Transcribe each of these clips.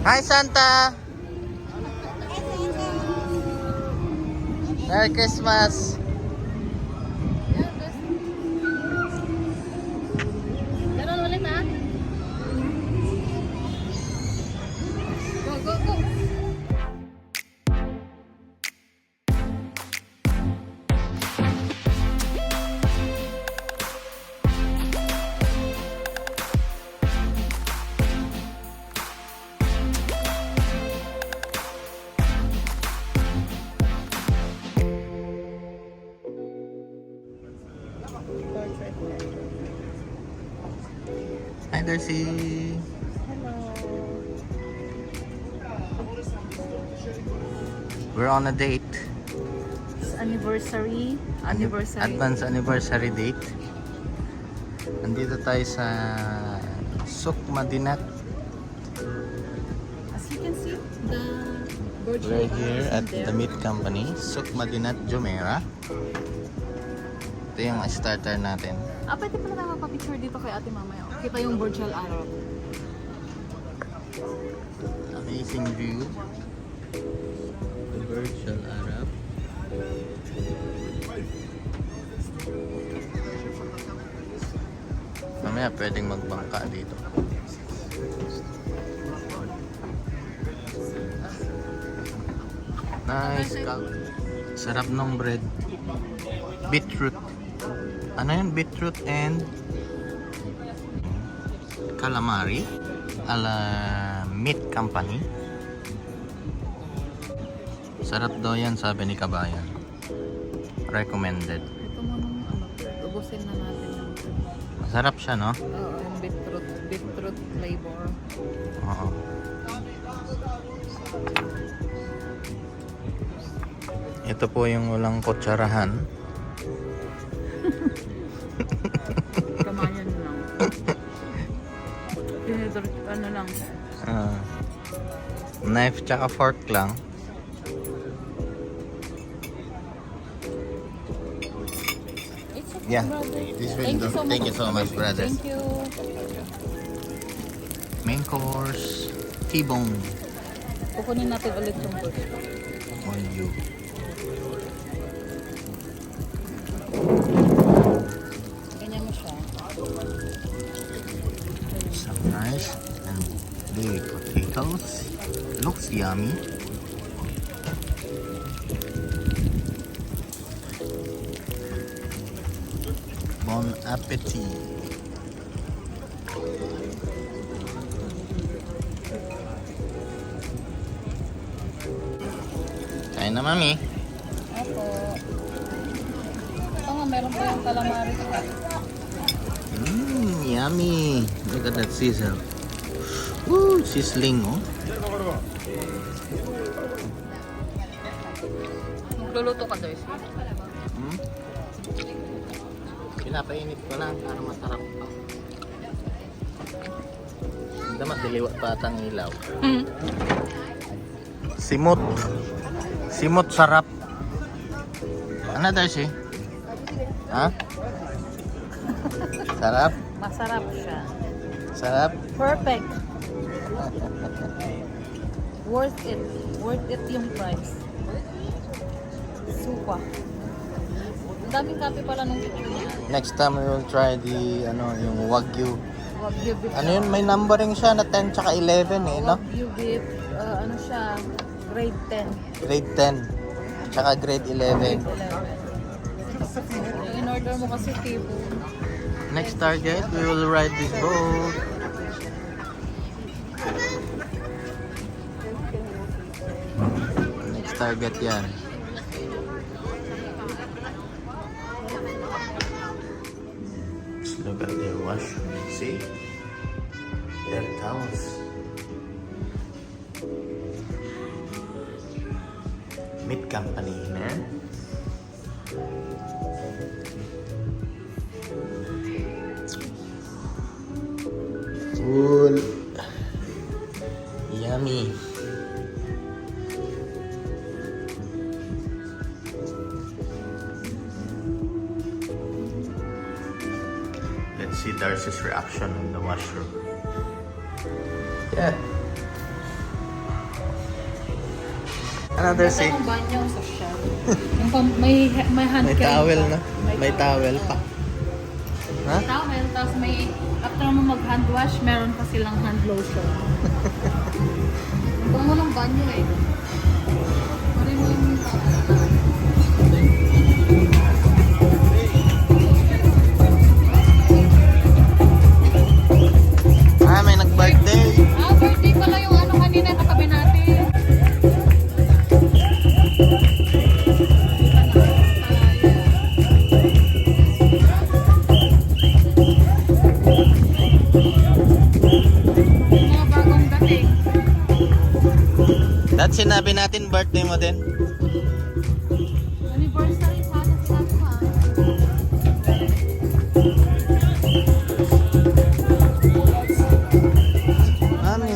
Hi, Santa! Merry Christmas! Ganun ulit ha? Go, go, go! Hi, Darcy! We're on a date. It's anniversary. Advance anniversary date. Nandito tayo sa Souk Madinat. As you can see, the Burj We're Al here Arab at is the there. meat company, Souk Madinat Jumeirah. Ito yung starter natin. Pwede pala tayo magpa-picture dito kay ate mamaya. Kita yung Burj Al Arab. Amazing view. The Burj Al Arab. Mamaya pwedeng magbangka dito. Nice. Sarap ng bread. Beetroot. Ano yun? Beetroot and calamari ala meat company. Sarap daw yan, sabi ni Kabayan. Recommended. Ito mo nung ubusin na natin yung Masarap siya, no? yung beetroot flavor. Oo. Ito po yung walang kutsarahan. Kamayan lang. Ano lang. Ah. Knife tsaka fork lang. It's okay, Yeah. brother. This will do. Thank you so much, brother. Thank you. Main course, T-bone. Kukunin natin ulit yung burj. On you. Ganyan mo siya. Some rice and the potatoes. Looks yummy. Bon appetit. Kain na, mami. Ako. Ito nga, meron pa yung calamari. Yummy. Look at that sizzle. Woo, sizzling, oh. Magluluto ka, Doris. Hmm? Pinapainit ko lang para masarap pa. Damat diliwat pa atang ilaw. Simot. Simot sarap. Ano, Darcy? Ha? Sarap? Masarap siya. Sarap? Perfect. Worth it. Worth it yung price. Supa. Ang daming kape pala nung picture niya. Next time we will try the yung Wagyu. Wagyu beef. Ano yun? May numbering siya na 10 tsaka 11 eh, no? Wagyu beef. Ano siya? Grade 10. Grade 10 tsaka grade 11. Grade 11. Yung in-order mo kasi table. Next target, we will ride this boat. Next target yan. Let's look at their washroom. See? Their towels. Meat company, man. Full. Yummy. Let's see Darcy's reaction in the washroom. Yeah. Another Ganda seat. ng banyo, social. Yung may hand May cream towel pa. na. May towel pa. Ha? May towel, tapos may, after mo mag-hand wash, meron pa silang hand lotion. Ang bango ng banyo eh. Pari mo yung Ah, may nag-birthday. birthday pala yung ano kanina katabi natin. Mga bagong dating. Dahil sinabi natin birthday mo din. Anniversary pa sa sinabi mo ah. Mami.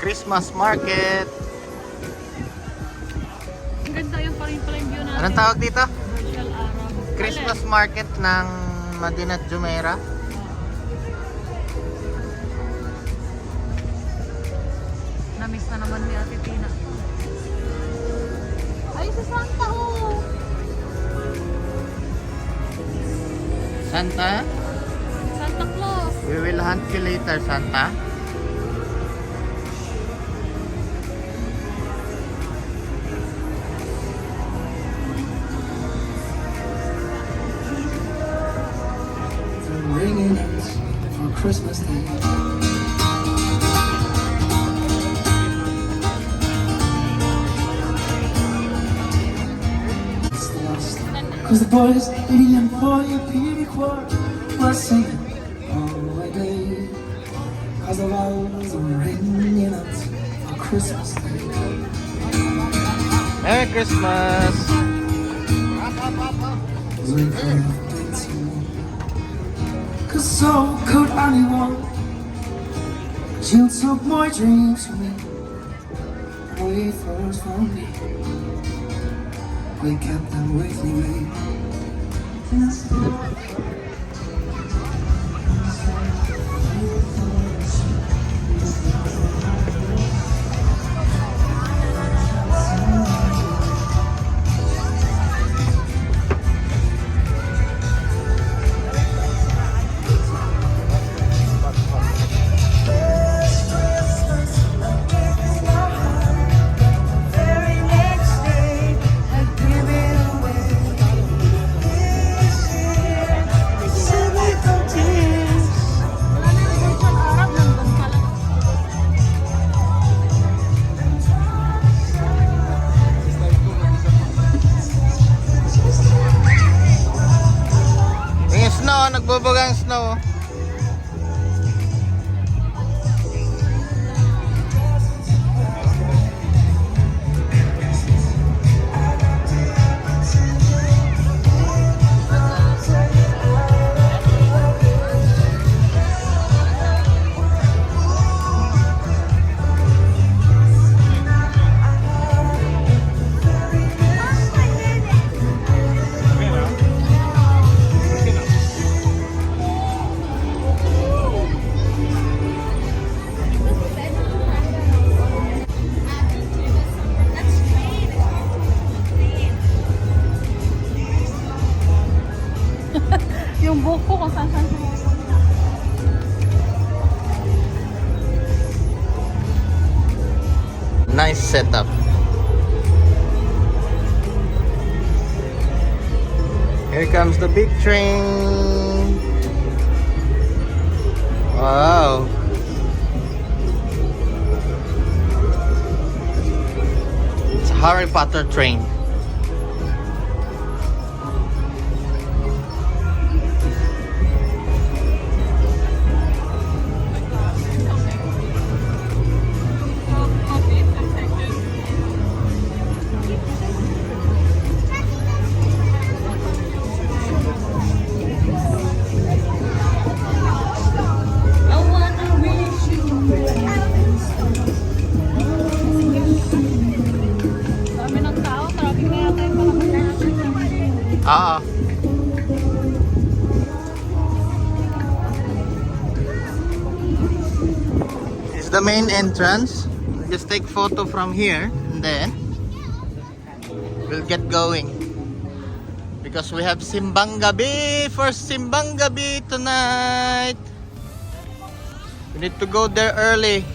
Christmas market. Ang ganda yung pa rin pala yung view natin. Anong tawag dito? Virtual Arab. Christmas market ng Madinat Jumeirah. Na-miss na naman ni Ate Tina. Ay, sa Santa oh! Santa? Santa Claus! We will hunt you later, Santa. Ringing out for Christmas Day. Cause the boys eating and boy pity quart were singing all the day. Cause the bells were ringing out for Christmas Day. Merry Christmas! Ring for dancing. Cause so could anyone. You took my dreams from me. Way first found me. We kept them with me, babe. Wala na yung Virtual Arab, nandun pala. Yung snow, nagbubugang snow. Yung book ko kung saan siya. Nice setup. Here comes the big train. Wow. It's a Harry Potter train. Dami ng tao, traffic na yata yung parang. Oo. This is the main entrance. Just take photo from here and then we'll get going. Because we have Simbang Gabi. First Simbang Gabi tonight. We need to go there early.